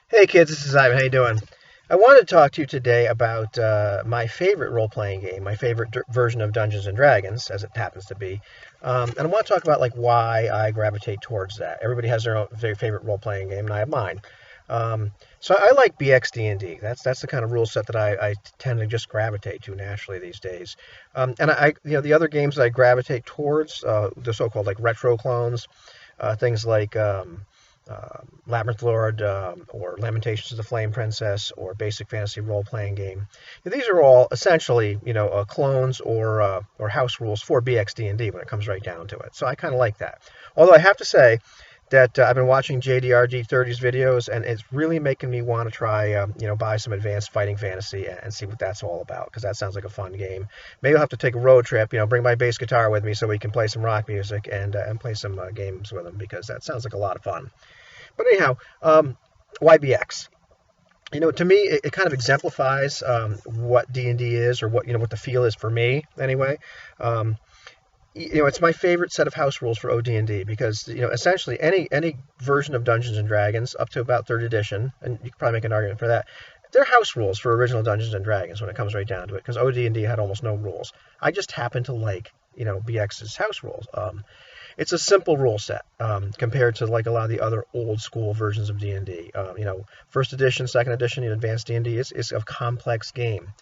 Hey kids, this is Ivan. How you doing? I wanted to talk to you today about my favorite role-playing game, my favorite version of Dungeons and Dragons, as it happens to be, and I want to talk about like why I gravitate towards that. Everybody has their own very favorite role-playing game, and I have mine. So I like BX D&D. That's the kind of rule set that I tend to just gravitate to naturally these days. And the other games that I gravitate towards, the so-called like retro clones, things like Labyrinth Lord, or Lamentations of the Flame Princess, or Basic Fantasy Role Playing Game. These are all essentially, clones or house rules for BXD&D when it comes right down to it. So I kind of like that. Although I have to say that I've been watching JDRG30's videos, and it's really making me want to try, buy some advanced fighting fantasy and see what that's all about, because that sounds like a fun game. Maybe I'll have to take a road trip, bring my bass guitar with me so we can play some rock music and play some games with them, because that sounds like a lot of fun. But anyhow, YBX. To me, it kind of exemplifies what D&D is, or what the feel is for me, anyway. Um, it's my favorite set of house rules for OD&D because essentially any version of Dungeons and Dragons up to about third edition, and you could probably make an argument for that. They're house rules for original Dungeons and Dragons when it comes right down to it, because OD&D had almost no rules. I just happen to like BX's house rules. It's a simple rule set compared to like a lot of the other old school versions of D&D. First edition, second edition, advanced D&D is a complex game.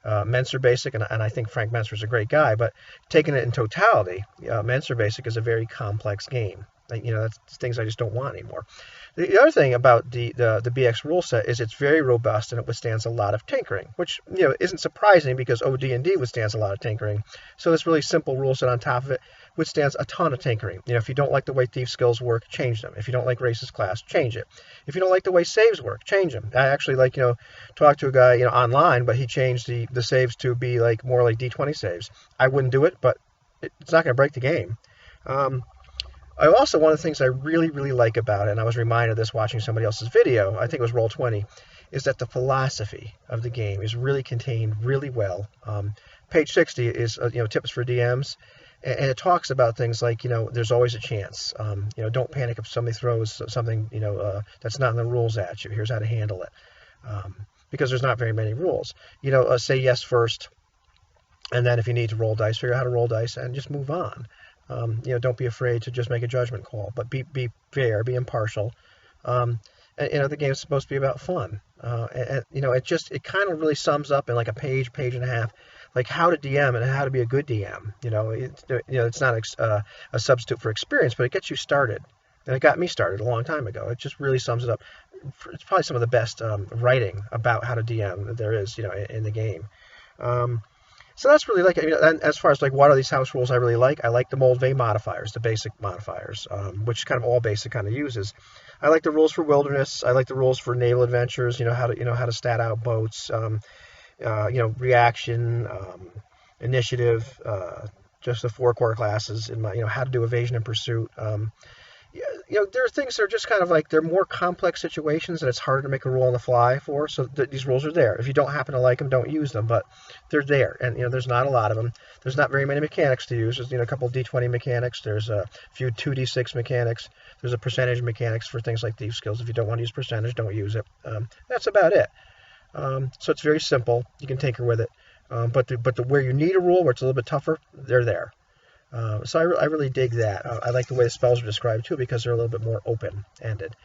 Menser Basic, and I think Frank Menser is a great guy, but taking it in totality, Menser Basic is a very complex game. That's things I just don't want anymore. The other thing about the BX rule set is it's very robust and it withstands a lot of tinkering, which isn't surprising because OD&D withstands a lot of tinkering. So this really simple rule set on top of it withstands a ton of tinkering. If you don't like the way thief skills work, change them. If you don't like racist class, change it. If you don't like the way saves work, change them. I actually talked to a guy online, but he changed the saves to be more like D20 saves. I wouldn't do it, but it's not going to break the game. I also, one of the things I really, really like about it, and I was reminded of this watching somebody else's video, I think it was Roll20, is that the philosophy of the game is really contained really well. Page 60 is, tips for DMs, and it talks about things like, there's always a chance. Don't panic if somebody throws something, that's not in the rules at you. Here's how to handle it. Because there's not very many rules. Say yes first, and then if you need to roll dice, figure out how to roll dice and just move on. Don't be afraid to just make a judgment call, but be fair, be impartial. The game is supposed to be about fun. It kind of really sums up in like a page and a half, like how to DM and how to be a good DM. It's not a substitute for experience, but it gets you started. And it got me started a long time ago. It just really sums it up. It's probably some of the best writing about how to DM that there is, in the game. So that's really and as far as what are these house rules I really like the Moldvay modifiers, the basic modifiers, which kind of all basic kind of uses. I like the rules for wilderness. I like the rules for naval adventures. How to stat out boats. Reaction, initiative, just the four core classes in my how to do evasion and pursuit. There are things that are just kind of they're more complex situations and it's harder to make a rule on the fly for. So these rules are there. If you don't happen to like them, don't use them, but they're there. And there's not a lot of them. There's not very many mechanics to use. There's a couple of D20 mechanics. There's a few 2D6 mechanics. There's a percentage mechanics for things like thief skills. If you don't want to use percentage, don't use it. That's about it. So it's very simple. You can tinker with it. But where you need a rule, where it's a little bit tougher, they're there. So I really dig that. I like the way the spells are described too, because they're a little bit more open-ended.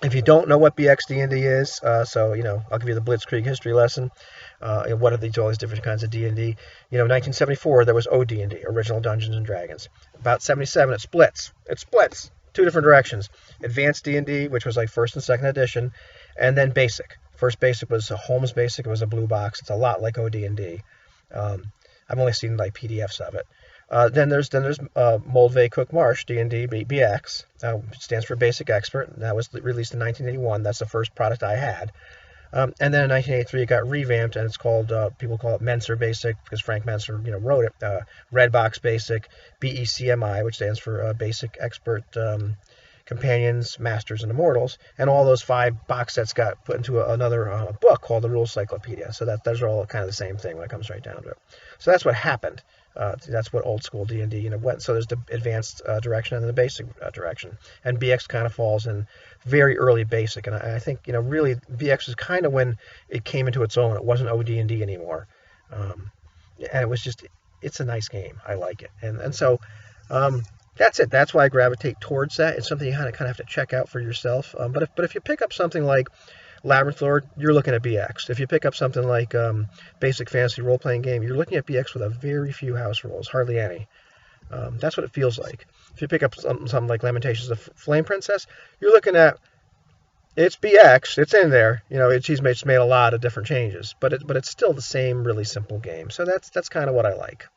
If you don't know what BXD&D is, I'll give you the Blitzkrieg history lesson. What are all these different kinds of D&D? 1974 there was OD&D, Original Dungeons and Dragons. About 77 it splits. Two different directions. Advanced D&D, which was first and second edition, and then Basic. First Basic was a Holmes Basic. It was a blue box. It's a lot like OD&D. I've only seen PDFs of it. Then there's Moldvay Cook Marsh D&D BX, stands for Basic Expert. That was released in 1981. That's the first product I had. And then in 1983 it got revamped and it's called people call it Menser Basic because Frank Menser wrote it. Red Box Basic, BECMI, which stands for Basic Expert Companions, Masters, and Immortals, and all those 5 box sets got put into another book called the Rules Cyclopedia. So those are all kind of the same thing when it comes right down to it. So that's what happened. That's what old school D&D went. So there's the advanced direction and the basic direction, and BX kind of falls in very early basic. And I think really BX is kind of when it came into its own. It wasn't OD&D anymore, and it was just it's a nice game. I like it, and so. That's it. That's why I gravitate towards that. It's something you kind of have to check out for yourself. But if you pick up something like Labyrinth Lord, you're looking at BX. If you pick up something like Basic Fantasy Role Playing Game, you're looking at BX with a very few house rules, hardly any. That's what it feels like. If you pick up something like Lamentations of Flame Princess, you're looking at it's BX. It's in there. She's made a lot of different changes, but it's still the same really simple game. So that's kind of what I like.